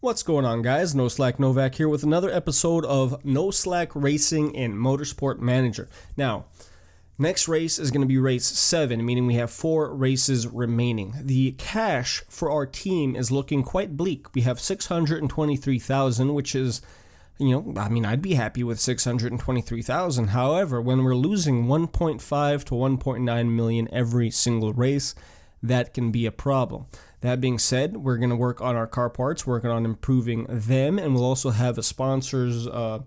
What's going on, guys? NoSlack Novak here with another episode of NoSlack Racing in Motorsport Manager. Now, next race is going to be race 7, meaning we have 4 races remaining. The cash for our team is looking quite bleak. We have 623,000, which is, I'd be happy with 623,000. However, when we're losing 1.5 to 1.9 million every single race, that can be a problem. That being said, we're going to work on our car parts, working on improving them, and we'll also have a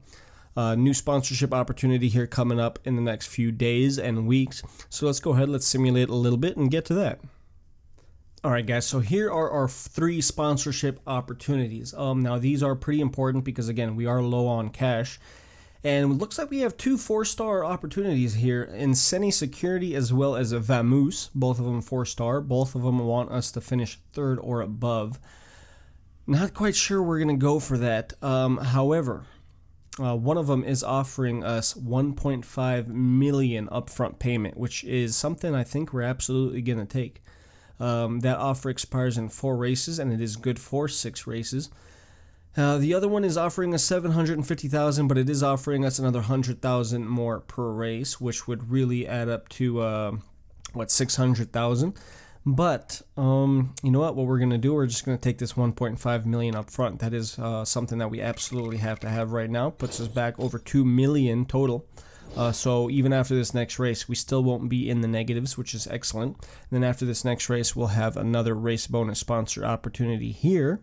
new sponsorship opportunity here coming up in the next few days and weeks. So let's go ahead, let's simulate a little bit and get to that. Alright guys, so here are our 3 sponsorship opportunities. Now these are pretty important because again, we are low on cash. And it looks like we have 2 4-star opportunities here in Seni Security as well as Vamoose, both of them 4-star. Both of them want us to finish 3rd or above. Not quite sure we're going to go for that. However, one of them is offering us 1.5 million upfront payment, which is something I think we're absolutely going to take. That offer expires in 4 races, and it is good for 6 races. The other one is offering us 750,000, but it is offering us another 100,000 more per race, which would really add up to 600,000. But you know what we're going to do? We're just going to take this 1.5 million up front. That is something that we absolutely have to have right now. Puts us back over 2 million total. So even after this next race, we still won't be in the negatives, which is excellent. And then after this next race, we'll have another race bonus sponsor opportunity here.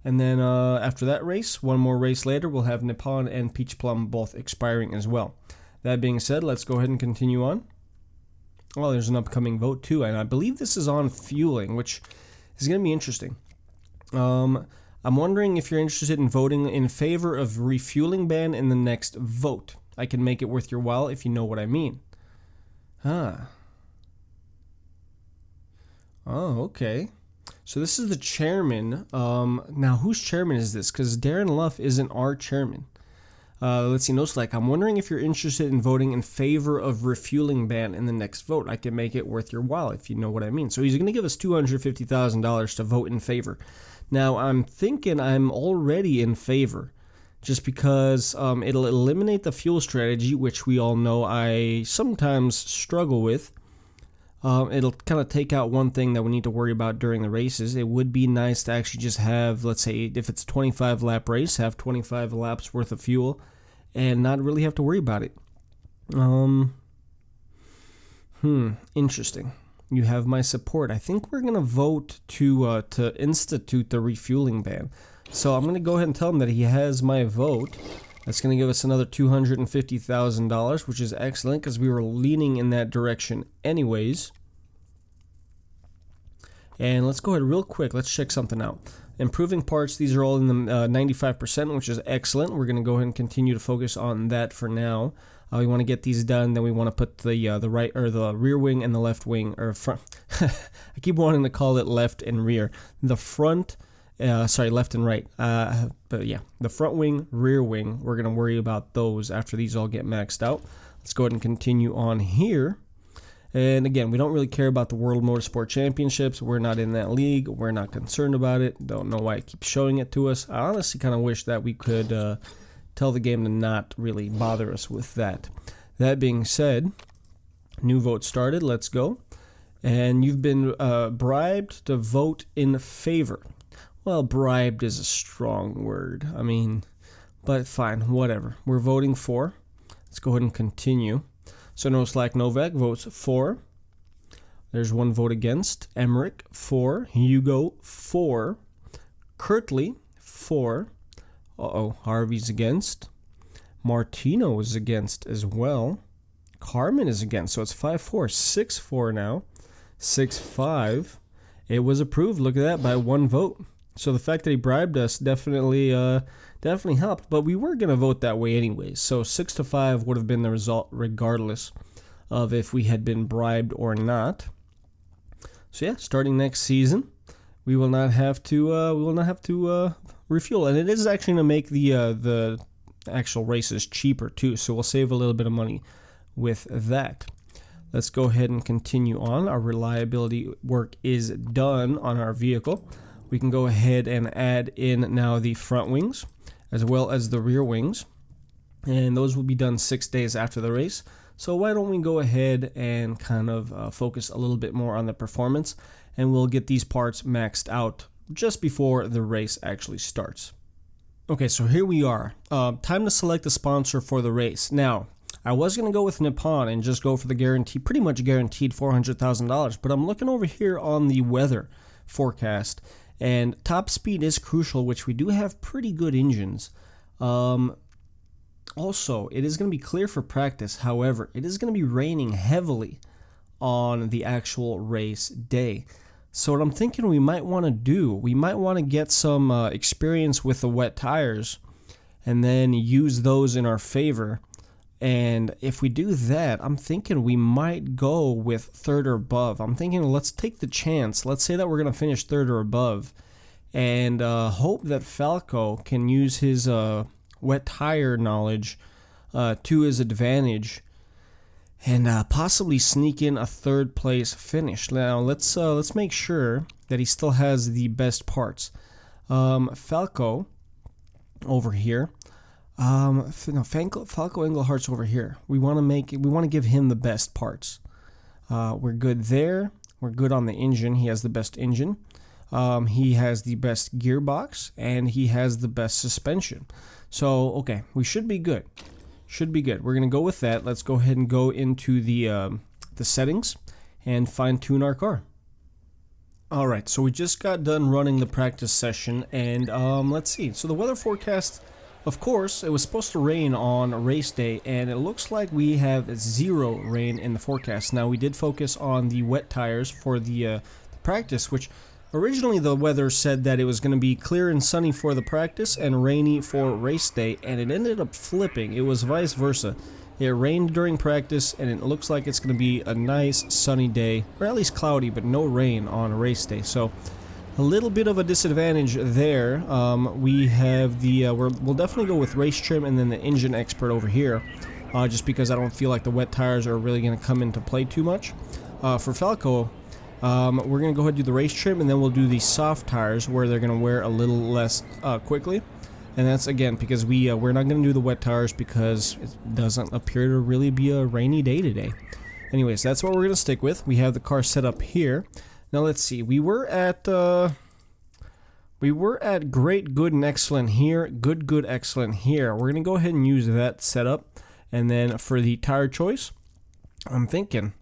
And then after that race, one more race later, we'll have Nippon and Peach Plum both expiring as well. That being said, let's go ahead and continue on. Well, there's an upcoming vote too, and I believe this is on fueling, which is going to be interesting. I'm wondering if you're interested in voting in favor of refueling ban in the next vote. I can make it worth your while if you know what I mean. Oh, okay. So this is the chairman. Now, whose chairman is this? Because Darren Luff isn't our chairman. Let's see, NoSlack. I'm wondering if you're interested in voting in favor of refueling ban in the next vote. I can make it worth your while if you know what I mean. So he's going to give us $250,000 to vote in favor. Now, I'm thinking I'm already in favor, just because it'll eliminate the fuel strategy, which we all know I sometimes struggle with. It'll kind of take out one thing that we need to worry about during the races. It would be nice to actually just have, let's say, if it's a 25 lap race, have 25 laps worth of fuel and not really have to worry about it. Interesting. You have my support. I think we're going to vote to institute the refueling ban. So I'm going to go ahead and tell him that he has my vote. That's going to give us another $250,000, which is excellent because we were leaning in that direction anyways. And let's go ahead real quick. Let's check something out. Improving parts, these are all in the 95%, which is excellent. We're going to go ahead and continue to focus on that for now. We want to get these done. Then we want to put the right or the rear wing and the left wing or front. I keep wanting to call it left and rear. The front. Left and right. But yeah, the front wing, rear wing, we're going to worry about those after these all get maxed out. Let's go ahead and continue on here. And again, we don't really care about the World Motorsport Championships. We're not in that league. We're not concerned about it. Don't know why it keeps showing it to us. I honestly kind of wish that we could tell the game to not really bother us with that. That being said, new vote started. Let's go. And you've been bribed to vote in favor. Well, bribed is a strong word. But fine, whatever. We're voting for. Let's go ahead and continue. So NoSlack Novak votes for. There's one vote against. Emmerich, for. Hugo, for. Kurtley, for. Harvey's against. Martino is against as well. Carmen is against. So it's 5-4. 6-4 now. 6-5. It was approved. Look at that, by 1 vote. So the fact that he bribed us definitely helped, but we were going to vote that way anyways. So 6-5 would have been the result regardless of if we had been bribed or not. So yeah, starting next season, we will not have to refuel, and it is actually going to make the actual races cheaper too. So we'll save a little bit of money with that. Let's go ahead and continue on. Our reliability work is done on our vehicle. we can go ahead and add in now the front wings as well as the rear wings, and those will be done 6 days after the race. So why don't we go ahead and kind of focus a little bit more on the performance, and we'll get these parts maxed out just before the race actually starts. Okay, so here we are. Time to select the sponsor for the race. Now, I was going to go with Nippon and just go for the pretty much guaranteed $400,000, but I'm looking over here on the weather forecast, and top speed is crucial, which we do have pretty good engines. Also, it is going to be clear for practice. However, it is going to be raining heavily on the actual race day. So what I'm thinking we might want to do, we might want to get some experience with the wet tires and then use those in our favor. And if we do that, I'm thinking we might go with third or above. I'm thinking let's take the chance. Let's say that we're going to finish third or above and hope that Falco can use his wet tire knowledge to his advantage and possibly sneak in a third place finish. Now let's make sure that he still has the best parts. Falco over here. Falco Englehart's over here. We want to give him the best parts. We're good there. We're good on the engine. He has the best engine. He has the best gearbox, and he has the best suspension. So okay, we should be good. Should be good. We're gonna go with that. Let's go ahead and go into the settings and fine tune our car. All right, so we just got done running the practice session, and let's see. So the weather forecast, of course, it was supposed to rain on race day, and it looks like we have 0 rain in the forecast. Now we did focus on the wet tires for the practice, which originally the weather said that it was going to be clear and sunny for the practice and rainy for race day, and it ended up flipping. It was vice versa. It rained during practice, and it looks like it's going to be a nice sunny day, or at least cloudy, but no rain on race day. So a little bit of a disadvantage there. We have the we'll definitely go with race trim and then the engine expert over here, just because I don't feel like the wet tires are really going to come into play too much. For Falco, we're going to go ahead and do the race trim, and then we'll do the soft tires where they're going to wear a little less quickly. And that's, again, because we're not going to do the wet tires because it doesn't appear to really be a rainy day today. Anyways, that's what we're going to stick with. We have the car set up here. Now let's see. We were at great, good, and excellent here. Good, good, excellent here. We're going to go ahead and use that setup. And then for the tire choice, I'm thinking,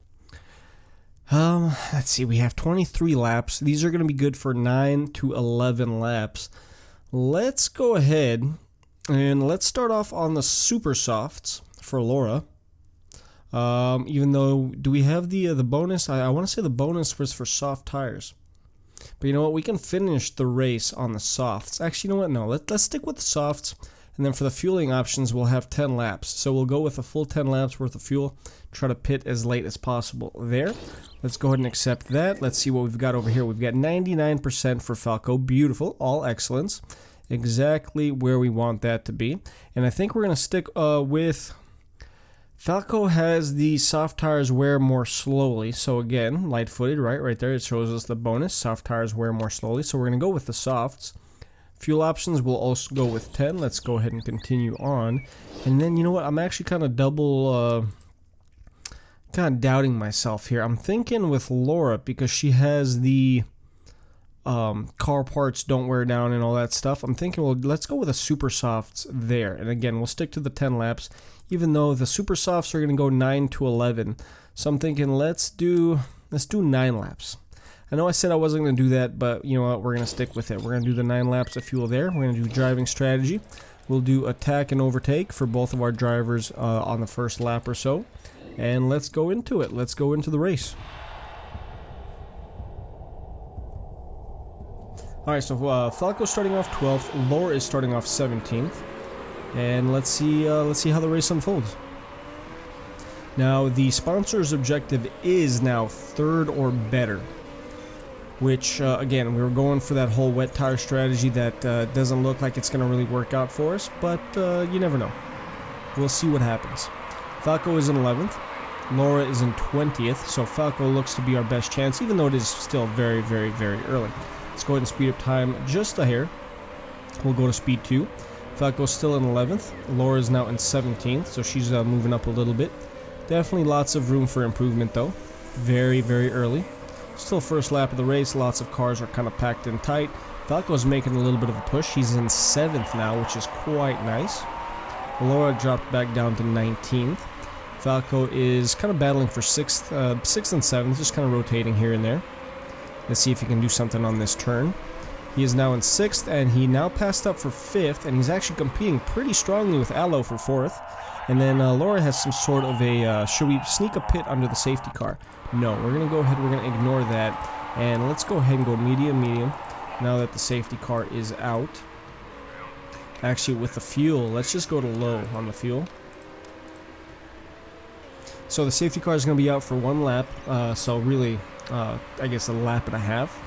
let's see. We have 23 laps. These are going to be good for 9 to 11 laps. Let's go ahead and let's start off on the super softs for Laura. Even though, do we have the bonus? I want to say the bonus was for soft tires. But you know what? We can finish the race on the softs. Actually, you know what? No, let's stick with the softs. And then for the fueling options, we'll have 10 laps. So we'll go with a full 10 laps worth of fuel. Try to pit as late as possible there. Let's go ahead and accept that. Let's see what we've got over here. We've got 99% for Falco. Beautiful. All excellence. Exactly where we want that to be. And I think we're going to stick with... Falco has the soft tires wear more slowly. So again, light-footed, right there. It shows us the bonus. Soft tires wear more slowly. So we're going to go with the softs. Fuel options, we'll also go with 10. Let's go ahead and continue on. And then, you know what? I'm actually kind of kind of doubting myself here. I'm thinking with Laura, because she has the car parts don't wear down and all that stuff. I'm thinking, well, let's go with the super softs there. And again, we'll stick to the 10 laps, even though the super softs are going to go 9 to 11. So I'm thinking, let's do 9 laps. I know I said I wasn't going to do that, but you know what? We're going to stick with it. We're going to do the 9 laps of fuel there. We're going to do driving strategy. We'll do attack and overtake for both of our drivers on the first lap or so. And let's go into it. Let's go into the race. Alright, so Falco's starting off 12th. Laura is starting off 17th. And let's see how the race unfolds. Now, the sponsor's objective is now 3rd or better. Which, again, we were going for that whole wet tire strategy that doesn't look like it's going to really work out for us, but you never know. We'll see what happens. Falco is in 11th. Laura is in 20th, so Falco looks to be our best chance, even though it is still very, very, very early. Let's go ahead and speed up time just a hair. We'll go to speed 2. Falco's still in 11th. Laura is now in 17th, so she's moving up a little bit. Definitely lots of room for improvement though. Very, very early. Still first lap of the race. Lots of cars are kind of packed in tight. Falco's making a little bit of a push. He's in 7th now, which is quite nice. Laura dropped back down to 19th. Falco is kind of battling for 6th and 7th, just kind of rotating here and there. Let's see if he can do something on this turn. He is now in 6th, and he now passed up for 5th, and he's actually competing pretty strongly with Aloe for 4th. And then Laura has some sort of a, should we sneak a pit under the safety car? No, we're going to go ahead, we're going to ignore that, and let's go ahead and go medium, now that the safety car is out. Actually, with the fuel, let's just go to low on the fuel. So the safety car is going to be out for 1 lap, so really, I guess a lap and a half.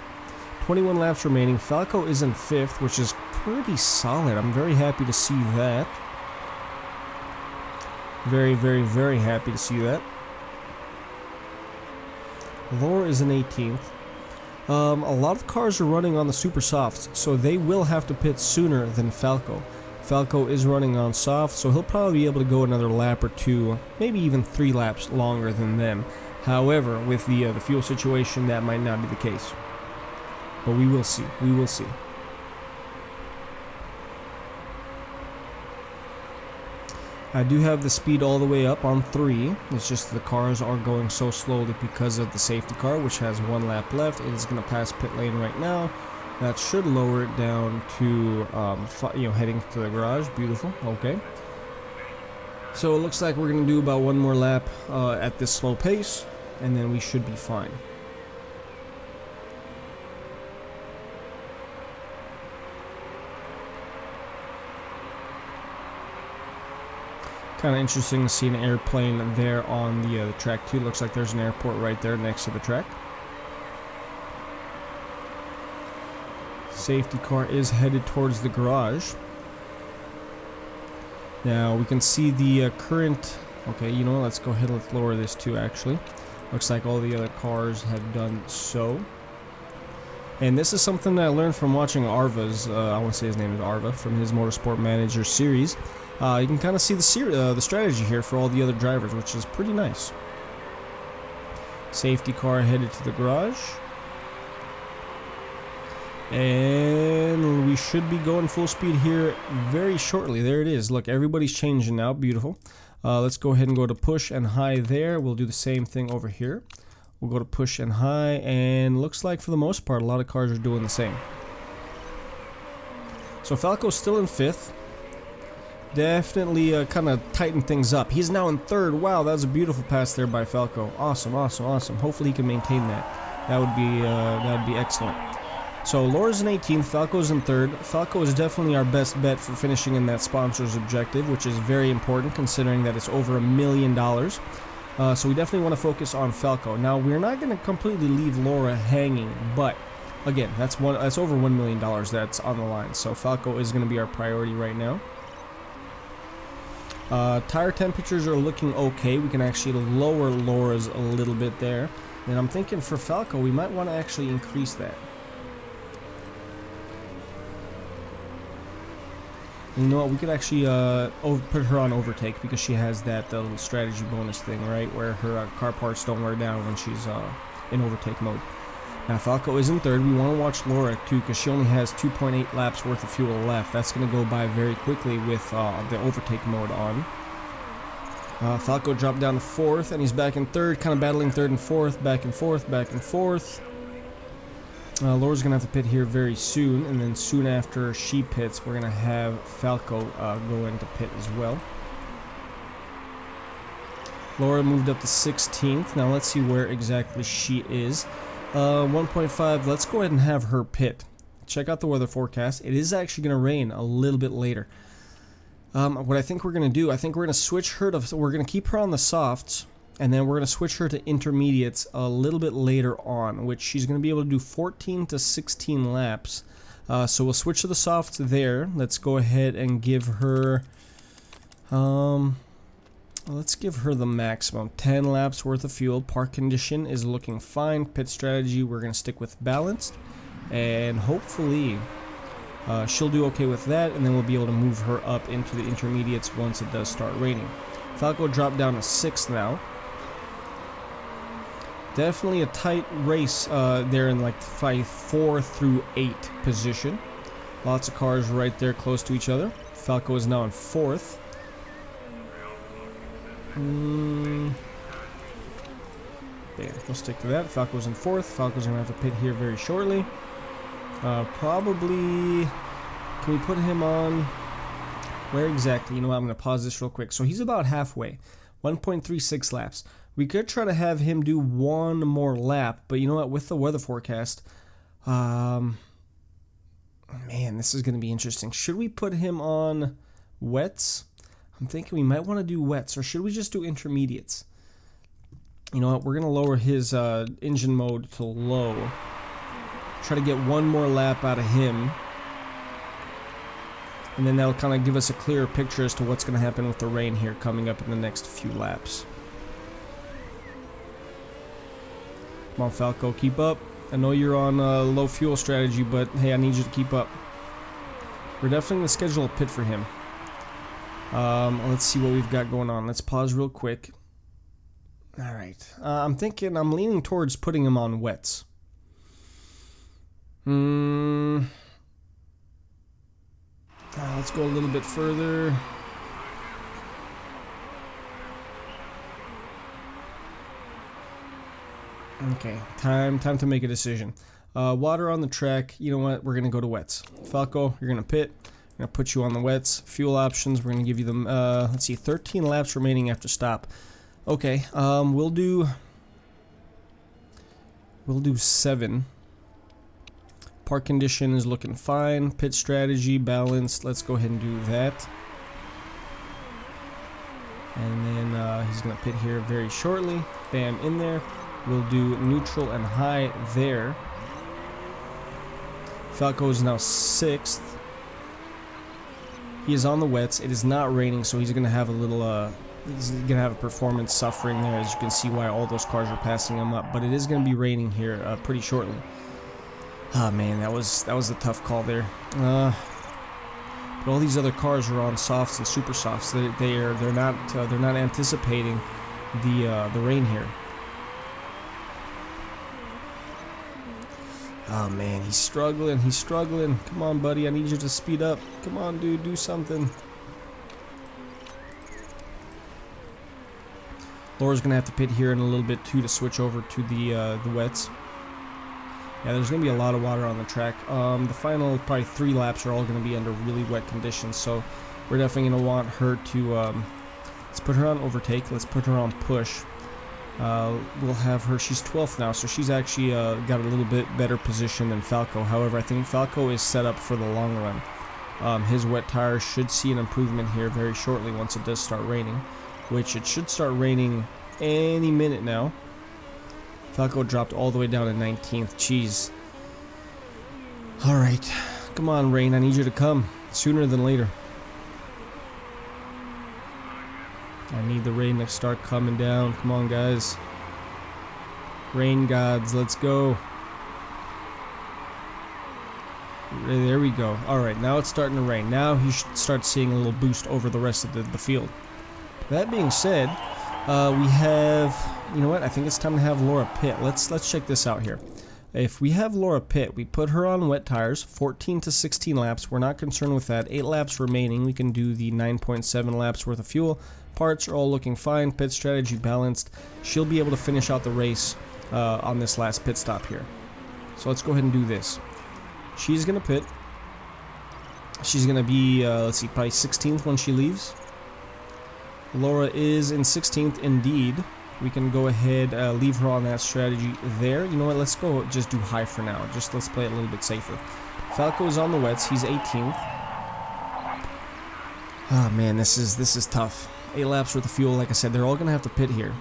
21 laps remaining. Falco is in 5th, which is pretty solid. I'm very happy to see that. Very, very, very happy to see that. Laura is in 18th. A lot of cars are running on the super softs, so they will have to pit sooner than Falco. Falco is running on soft, so he'll probably be able to go another lap or 2, maybe even 3 laps longer than them. However, with the fuel situation, that might not be the case. But we will see. We will see. I do have the speed all the way up on 3. It's just the cars are going so slowly because of the safety car, which has 1 lap left. It is going to pass pit lane right now. That should lower it down to, heading to the garage. Beautiful. Okay. So it looks like we're going to do about 1 more lap at this slow pace, and then we should be fine. Kind of interesting to see an airplane there on the track too. Looks like there's an airport right there next to the track. Safety car is headed towards the garage. Now we can see the current. Okay, you know what? Let's go ahead and let's lower this too. Actually, looks like all the other cars have done so. And this is something that I learned from watching Arva's. I want to say his name is Arva from his Motorsport Manager series. You can kind of see the strategy here for all the other drivers, which is pretty nice. Safety car headed to the garage. And we should be going full speed here very shortly. There it is. Look, everybody's changing now. Beautiful. Let's go ahead and go to push and high there. We'll do the same thing over here. We'll go to push and high, and looks like for the most part a lot of cars are doing the same. So Falco's still in 5th. Definitely kind of tightened things up. He's now in 3rd. Wow, that was a beautiful pass there by Falco. Awesome, awesome, awesome. Hopefully he can maintain that. That would be excellent. So Laura's in 18th, Falco's in 3rd. Falco is definitely our best bet for finishing in that sponsor's objective, which is very important considering that it's over $1 million. So we definitely want to focus on Falco. Now we're not going to completely leave Laura hanging, but again, that's over $1 million that's on the line. So Falco is going to be our priority right now. Tire temperatures are looking okay. We can actually lower Laura's a little bit there. And I'm thinking for Falco, we might want to actually increase that. You know what? We could actually put her on overtake because she has that little strategy bonus thing, right? Where her car parts don't wear down when she's in overtake mode. Now Falco is in 3rd. We want to watch Laura too because she only has 2.8 laps worth of fuel left. That's going to go by very quickly with the overtake mode on. Falco dropped down to 4th and he's back in 3rd, kind of battling 3rd and 4th, back and forth, back and forth. Laura's going to have to pit here very soon, and then soon after she pits, we're going to have Falco go into pit as well. Laura moved up to 16th. Now let's see where exactly she is. 1.5, let's go ahead and have her pit. Check out the weather forecast. It is actually going to rain a little bit later. What I think we're going to do, I think we're going to switch her to, we're going to keep her on the softs, and then we're going to switch her to intermediates a little bit later on, which she's going to be able to do 14 to 16 laps. So we'll switch to the softs there. Let's go ahead and give her, let's give her the maximum 10 laps worth of fuel. Park condition is looking fine. Pit strategy, we're going to stick with balanced. and hopefully she'll do okay with that, and then we'll be able to move her up into the intermediates once it does start raining. Falco dropped down to 6th now. Definitely a tight race there in like 4 through 8 position. Lots of cars right there close to each other. Falco is now in 4th. Yeah, we'll stick to that. Falco's in 4th. Falco's going to have to pit here very shortly. Probably... Can we put him on... Where exactly? You know what? I'm going to pause this real quick. So he's about halfway. 1.36 laps. We could try to have him do one more lap. But you know what? With the weather forecast... man, this is going to be interesting. Should we put him on wets? I'm thinking we might want to do wets. Or should we just do intermediates? You know what? We're going to lower his engine mode to low. Try to get one more lap out of him. And then that'll kind of give us a clearer picture as to what's going to happen with the rain here coming up in the next few laps. Come on, Falco, keep up. I know you're on low fuel strategy, but hey, I need you to keep up. We're definitely going to schedule a pit for him. Let's see what we've got going on. Let's pause real quick. Alright. I'm leaning towards putting him on wets. Let's go a little bit further. Okay, time to make a decision. Water on the track. You know what? We're gonna go to wets. Falco, you're gonna pit. I'm gonna put you on the wets. Fuel options. We're gonna give you them. Let's see, 13 laps remaining after stop. Okay. We'll do 7. Park condition is looking fine. Pit strategy balanced. Let's go ahead and do that. And then he's gonna pit here very shortly. Bam, in there. We'll do neutral and high there. Falco is now 6th. He is on the wets. It is not raining, so he's gonna have a little he's gonna have a performance suffering there, as you can see why all those cars are passing him up. But it is gonna be raining here pretty shortly. Ah, man, that was a tough call there. But all these other cars are on softs and super softs. They're not anticipating the rain here. Oh man, he's struggling. He's struggling. Come on, buddy. I need you to speed up. Come on, dude. Do something. Laura's gonna have to pit here in a little bit too to switch over to the wets. Yeah, there's going to be a lot of water on the track. The final probably 3 laps are all going to be under really wet conditions, so we're definitely going to want her to, let's put her on overtake, let's put her on push. We'll have her, she's 12th now, so she's actually got a little bit better position than Falco. However, I think Falco is set up for the long run. His wet tires should see an improvement here very shortly once it does start raining, which it should start raining any minute now. Falco dropped all the way down to 19th. Jeez. Alright. Come on, rain. I need you to come. Sooner than later. I need the rain to start coming down. Come on, guys. Rain gods, let's go. There we go. Alright, now it's starting to rain. Now he should start seeing a little boost over the rest of the field. That being said, we have... You know what? I think it's time to have Laura pit. Let's check this out here. If we have Laura pit, we put her on wet tires, 14 to 16 laps. We're not concerned with that. 8 laps remaining. We can do the 9.7 laps worth of fuel. Parts are all looking fine. Pit strategy balanced. She'll be able to finish out the race on this last pit stop here. So let's go ahead and do this. She's going to pit. She's going to be, let's see, probably 16th when she leaves. Laura is in 16th indeed. We can go ahead, leave her on that strategy there. You know what, let's go just do high for now. Just let's play it a little bit safer. Falco is on the wets, he's 18th. Oh man, this is tough. 8 laps worth of fuel, like I said, they're all gonna have to pit here.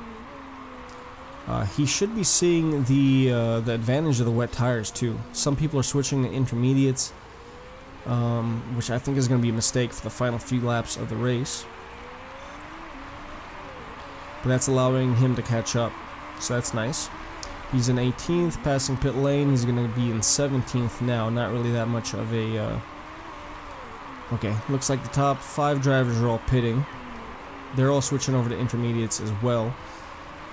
He should be seeing the advantage of the wet tires too. Some people are switching to intermediates, which I think is gonna be a mistake for the final few laps of the race. But that's allowing him to catch up, so that's nice. He's in 18th, passing pit lane. He's going to be in 17th now. Not really that much of a... Okay, looks like the top 5 drivers are all pitting. They're all switching over to intermediates as well.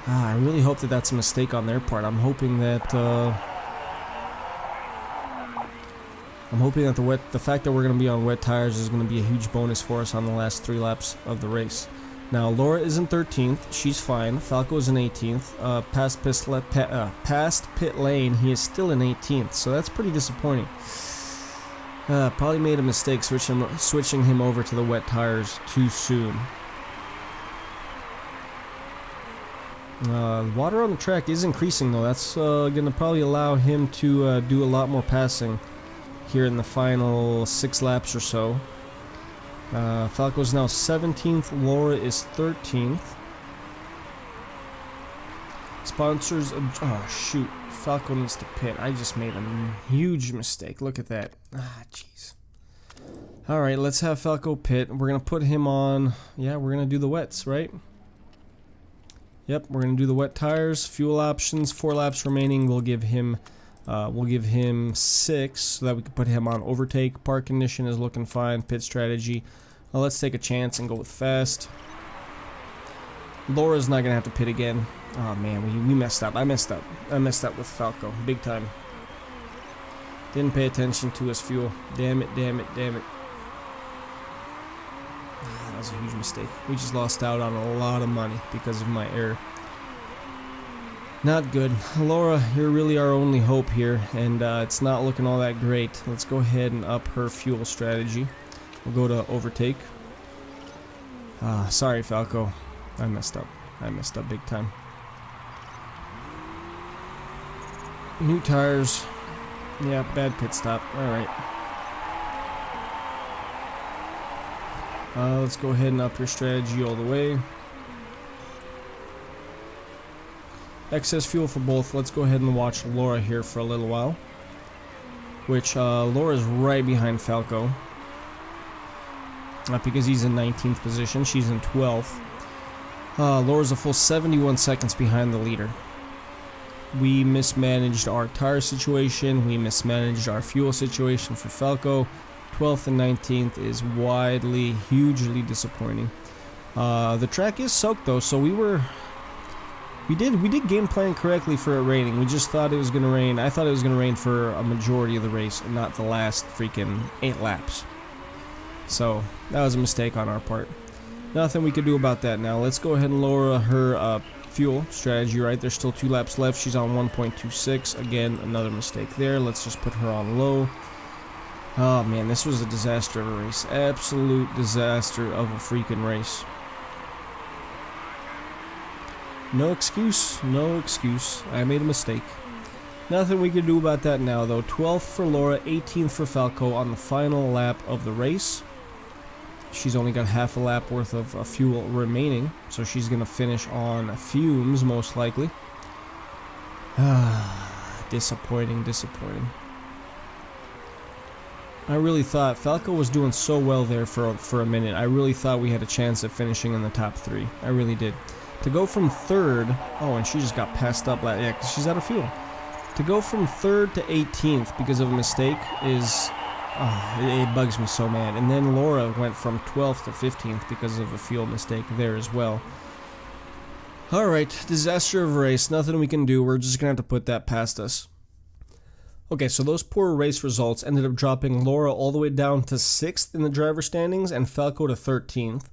I really hope that that's a mistake on their part. I'm hoping that the fact that we're going to be on wet tires is going to be a huge bonus for us on the last 3 laps of the race. Now Laura is in 13th. She's fine. Falco is in 18th. Past pit lane, he is still in 18th. So that's pretty disappointing. Probably made a mistake switching him over to the wet tires too soon. Water on the track is increasing though. That's going to probably allow him to do a lot more passing here in the final 6 laps or so. Falco's now 17th. Laura is 13th. Sponsors. Oh shoot! Falco needs to pit. I just made a huge mistake. Look at that. Jeez. All right, let's have Falco pit. We're gonna put him on. Yeah, we're gonna do the wets, right? Yep, we're gonna do the wet tires. Fuel options. 4 laps remaining. We'll give him 6 so that we can put him on overtake. Park condition is looking fine. Pit strategy. Let's take a chance and go with fast. Laura's not gonna have to pit again. Oh man, we messed up. I messed up with Falco big time. Didn't pay attention to his fuel. Damn it. That was a huge mistake. We just lost out on a lot of money because of my error. Not good. Laura, you're really our only hope here, and it's not looking all that great. Let's go ahead and up her fuel strategy. We'll go to overtake. Sorry, Falco. I messed up big time. New tires. Yeah, bad pit stop. Alright. Let's go ahead and up your strategy all the way. Excess fuel for both. Let's go ahead and watch Laura here for a little while. Which, Laura's right behind Falco. Because he's in 19th position. She's in 12th. Laura's a full 71 seconds behind the leader. We mismanaged our tire situation. We mismanaged our fuel situation for Falco. 12th and 19th is hugely disappointing. The track is soaked though, so we did game plan correctly for it raining. We just thought it was going to rain. I thought it was going to rain for a majority of the race and not the last freaking 8 laps. So that was a mistake on our part. Nothing we could do about that now. Let's go ahead and lower her fuel strategy, right? There's still 2 laps left. She's on 1.26. Again, another mistake there. Let's just put her on low. Oh man, this was a disaster of a race. Absolute disaster of a freaking race. No excuse, no excuse. I made a mistake. Nothing we can do about that now though. 12th for Laura, 18th for Falco on the final lap of the race. She's only got half a lap worth of fuel remaining, so she's going to finish on fumes most likely. Disappointing. I really thought Falco was doing so well there for a minute. I really thought we had a chance at finishing in the top 3. I really did. To go from 3rd, oh, and she just got passed up. Yeah, because she's out of fuel. To go from 3rd to 18th because of a mistake is... it bugs me so mad. And then Laura went from 12th to 15th because of a fuel mistake there as well. Alright, disaster of a race. Nothing we can do. We're just going to have to put that past us. Okay, so those poor race results ended up dropping Laura all the way down to 6th in the driver standings and Falco to 13th.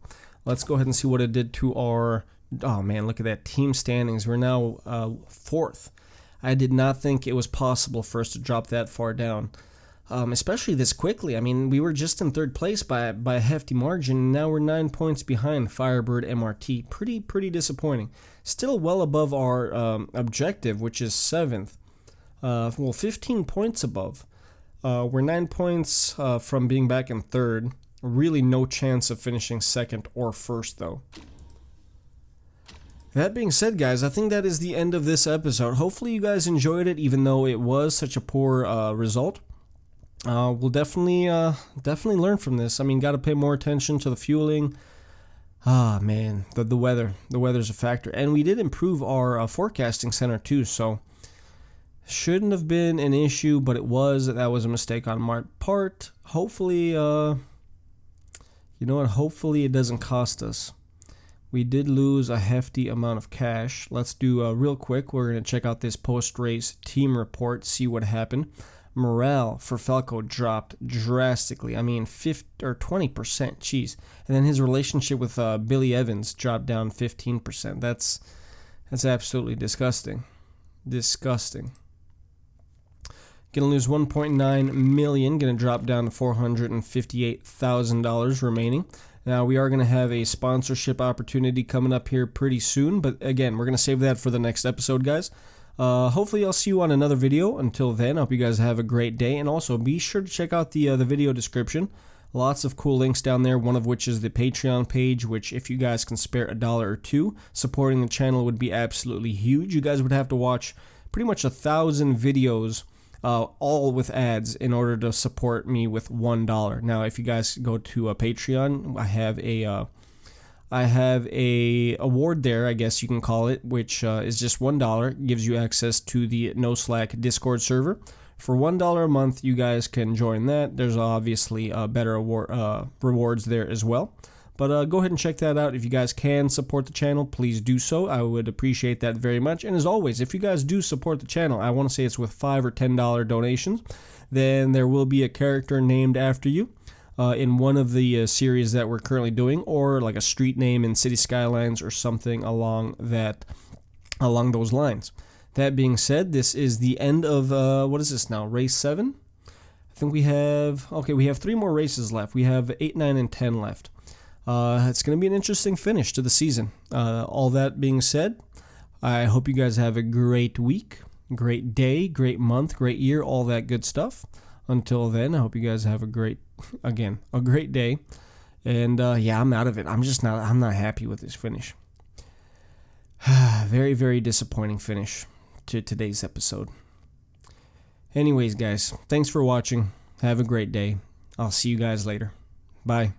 Let's go ahead and see what it did to our... Oh man, look at that. Team standings. We're now 4th. I did not think it was possible for us to drop that far down. Especially this quickly. I mean, we were just in 3rd place by a hefty margin, and now we're 9 points behind Firebird MRT. Pretty disappointing. Still well above our objective, which is 7th. Well, 15 points above. We're 9 points from being back in 3rd. Really no chance of finishing 2nd or 1st, though. That being said, guys, I think that is the end of this episode. Hopefully you guys enjoyed it, even though it was such a poor result. We'll definitely learn from this. I mean, got to pay more attention to the fueling. Man, the weather. The weather's a factor. And we did improve our forecasting center too, so Shouldn't have been an issue, but it was. That was a mistake on my part. Hopefully, you know what? Hopefully it doesn't cost us. We did lose a hefty amount of cash. Let's do real quick. We're going to check out this post-race team report, see what happened. Morale for Falco dropped drastically. I mean, 50 or 20%. Jeez. And then his relationship with Billy Evans dropped down 15%. That's absolutely disgusting. Disgusting. Gonna lose 1.9 million. Gonna drop down to $458,000 remaining. Now we are gonna have a sponsorship opportunity coming up here pretty soon, but again, we're gonna save that for the next episode, guys. Hopefully I'll see you on another video. Until then, I hope you guys have a great day, and also be sure to check out the video description. Lots of cool links down there, one of which is the Patreon page, which if you guys can spare $1 or $2, supporting the channel would be absolutely huge. You guys would have to watch pretty much 1,000 videos, all with ads, in order to support me with $1. Now, if you guys go to Patreon, I have a award there, I guess you can call it, which is just $1. Gives you access to the NoSlack Discord server. For $1 a month, you guys can join that. There's obviously better rewards there as well. But go ahead and check that out. If you guys can support the channel, please do so. I would appreciate that very much. And as always, if you guys do support the channel, I want to say it's with $5 or $10 donations, then there will be a character named after you in one of the series that we're currently doing, or like a street name in City Skylines or something along those lines. That being said, this is the end of, what is this now, race 7? I think we have 3 more races left. We have 8, 9, and 10 left. It's going to be an interesting finish to the season. All that being said, I hope you guys have a great week, great day, great month, great year, all that good stuff. Until then, I hope you guys have a great day. And yeah, I'm out of it. I'm not happy with this finish. Very, very disappointing finish to today's episode. Anyways, guys, thanks for watching. Have a great day. I'll see you guys later. Bye.